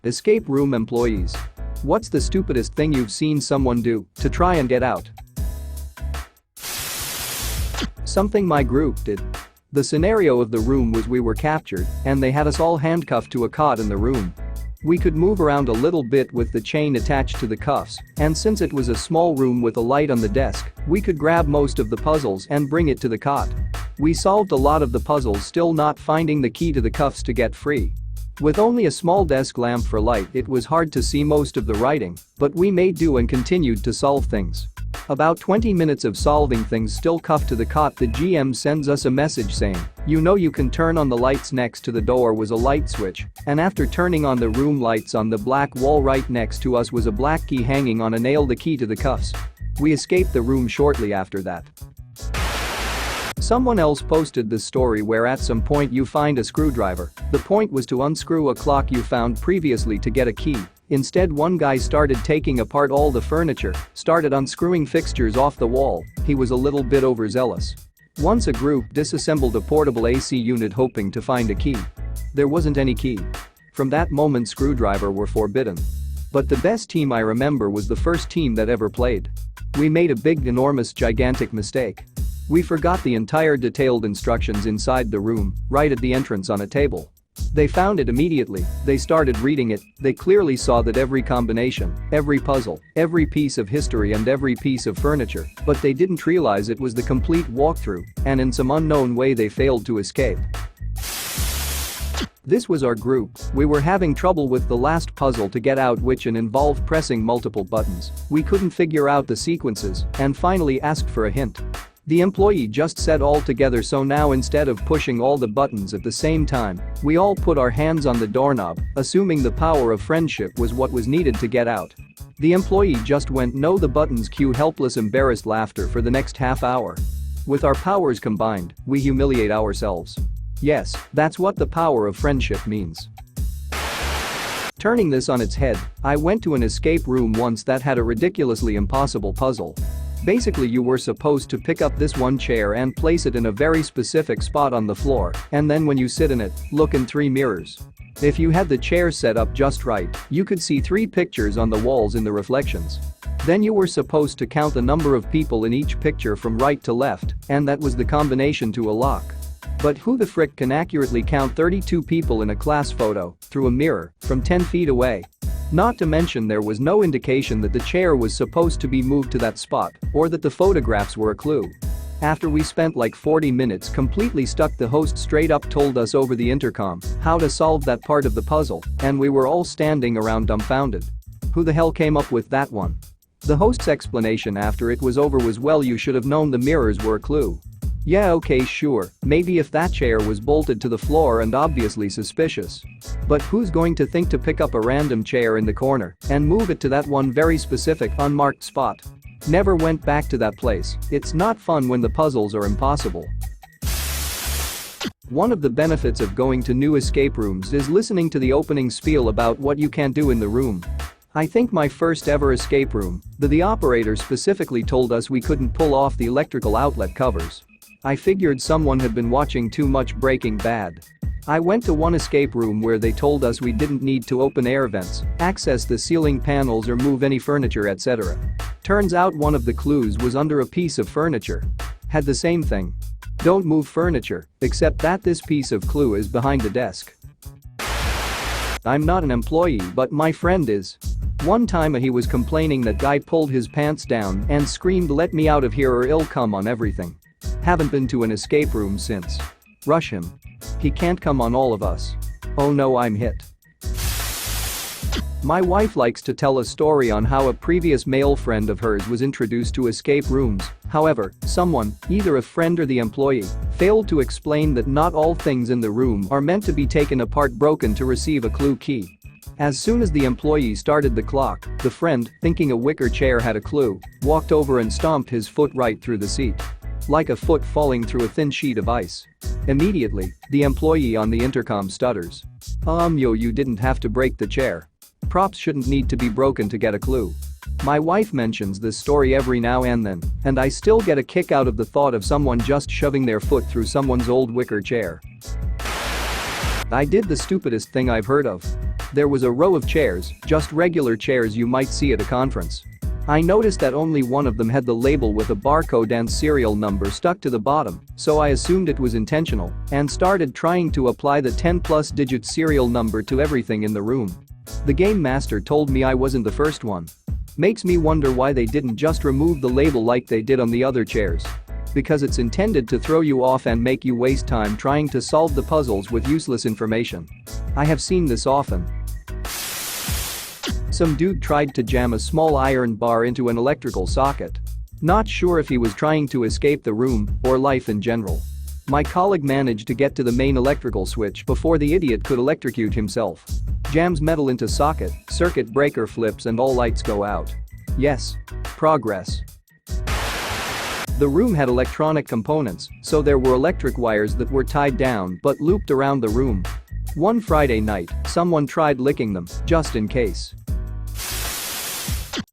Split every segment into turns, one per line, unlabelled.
Escape room employees. What's the stupidest thing you've seen someone do to try and get out? Something my group did. The scenario of the room was we were captured and they had us all handcuffed to a cot in the room. We could move around a little bit with the chain attached to the cuffs, and since it was a small room with a light on the desk, we could grab most of the puzzles and bring it to the cot. We solved a lot of the puzzles, still not finding the key to the cuffs to get free. With only a small desk lamp for light, it was hard to see most of the writing, but we made do and continued to solve things. About 20 minutes of solving things still cuffed to the cot, the GM sends us a message saying, "You know you can turn on the lights." Next to the door was a light switch, and after turning on the room lights on the black wall right next to us was a black key hanging on a nail, the key to the cuffs. We escaped the room shortly after that. Someone else posted this story where at some point you find a screwdriver. The point was to unscrew a clock you found previously to get a key. Instead, one guy started taking apart all the furniture, started unscrewing fixtures off the wall. He was a little bit overzealous. Once a group disassembled a portable AC unit hoping to find a key. There wasn't any key. From that moment, screwdriver were forbidden. But the best team I remember was the first team that ever played. We made a big, enormous, gigantic mistake. We forgot the entire detailed instructions inside the room, right at the entrance on a table. They found it immediately. They started reading it. They clearly saw that every combination, every puzzle, every piece of history and every piece of furniture, but they didn't realize it was the complete walkthrough, and in some unknown way they failed to escape. This was our group. We were having trouble with the last puzzle to get out, which involved pressing multiple buttons. We couldn't figure out the sequences and finally asked for a hint. The employee just said all together, so now instead of pushing all the buttons at the same time, we all put our hands on the doorknob, assuming the power of friendship was what was needed to get out. The employee just went no the buttons, cue helpless embarrassed laughter for the next half hour. With our powers combined, we humiliate ourselves. Yes, that's what the power of friendship means. Turning this on its head, I went to an escape room once that had a ridiculously impossible puzzle. Basically, you were supposed to pick up this one chair and place it in a very specific spot on the floor, and then when you sit in it, look in 3 mirrors. If you had the chair set up just right, you could see 3 pictures on the walls in the reflections. Then you were supposed to count the number of people in each picture from right to left, and that was the combination to a lock. But who the frick can accurately count 32 people in a class photo through a mirror from 10 feet away? Not to mention there was no indication that the chair was supposed to be moved to that spot or that the photographs were a clue. After we spent like 40 minutes completely stuck, the host straight up told us over the intercom how to solve that part of the puzzle, and we were all standing around dumbfounded. Who the hell came up with that one? The host's explanation after it was over was, well, you should have known the mirrors were a clue. Yeah, okay, sure, maybe if that chair was bolted to the floor and obviously suspicious. But who's going to think to pick up a random chair in the corner and move it to that one very specific unmarked spot? Never went back to that place. It's not fun when the puzzles are impossible. One of the benefits of going to new escape rooms is listening to the opening spiel about what you can do in the room. I think my first ever escape room, the operator specifically told us we couldn't pull off the electrical outlet covers. I figured someone had been watching too much Breaking Bad. I went to one escape room where they told us we didn't need to open air vents, access the ceiling panels or move any furniture, etc. Turns out one of the clues was under a piece of furniture. Had the same thing. Don't move furniture, except that this piece of clue is behind the desk. I'm not an employee, but my friend is. One time he was complaining that guy pulled his pants down and screamed, "Let me out of here or it'll come on everything." Haven't been to an escape room since. Rush him. He can't come on all of us. Oh no, I'm hit. My wife likes to tell a story on how a previous male friend of hers was introduced to escape rooms. However, someone, either a friend or the employee, failed to explain that not all things in the room are meant to be taken apart broken to receive a clue key. As soon as the employee started the clock, the friend, thinking a wicker chair had a clue, walked over and stomped his foot right through the seat. Like a foot falling through a thin sheet of ice. Immediately, the employee on the intercom stutters. Yo, you didn't have to break the chair. Props shouldn't need to be broken to get a clue. My wife mentions this story every now and then, and I still get a kick out of the thought of someone just shoving their foot through someone's old wicker chair. I did the stupidest thing I've heard of. There was a row of chairs, just regular chairs you might see at a conference. I noticed that only one of them had the label with a barcode and serial number stuck to the bottom, so I assumed it was intentional and started trying to apply the 10+ digit serial number to everything in the room. The game master told me I wasn't the first one. Makes me wonder why they didn't just remove the label like they did on the other chairs. Because it's intended to throw you off and make you waste time trying to solve the puzzles with useless information. I have seen this often. Some dude tried to jam a small iron bar into an electrical socket. Not sure if he was trying to escape the room or life in general. My colleague managed to get to the main electrical switch before the idiot could electrocute himself. Jams metal into socket, circuit breaker flips and all lights go out. Yes. Progress. The room had electronic components, so there were electric wires that were tied down but looped around the room. One Friday night, someone tried licking them, just in case.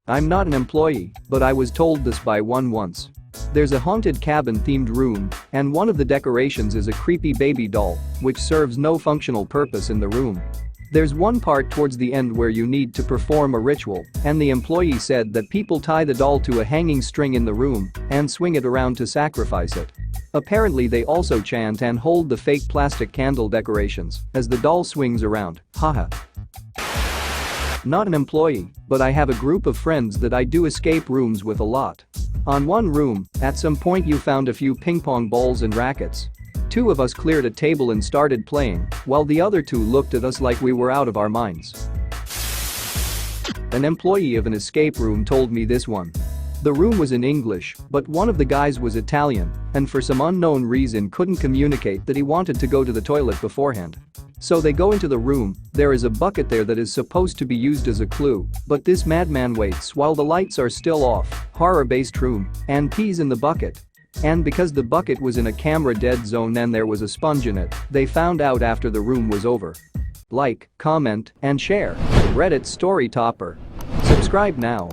I'm not an employee, but I was told this by one once. There's a haunted cabin-themed room, and one of the decorations is a creepy baby doll, which serves no functional purpose in the room. There's one part towards the end where you need to perform a ritual, and the employee said that people tie the doll to a hanging string in the room and swing it around to sacrifice it. Apparently they also chant and hold the fake plastic candle decorations as the doll swings around, haha. Not an employee, but I have a group of friends that I do escape rooms with a lot. On one room, at some point you found a few ping pong balls and rackets. Two of us cleared a table and started playing, while the other two looked at us like we were out of our minds. An employee of an escape room told me this one. The room was in English, but one of the guys was Italian and for some unknown reason couldn't communicate that he wanted to go to the toilet beforehand. So they go into the room, there is a bucket there that is supposed to be used as a clue, but this madman waits while the lights are still off, horror-based room, and pees in the bucket. And because the bucket was in a camera dead zone and there was a sponge in it, they found out after the room was over. Like, comment, and share. Reddit Story Topper. Subscribe now.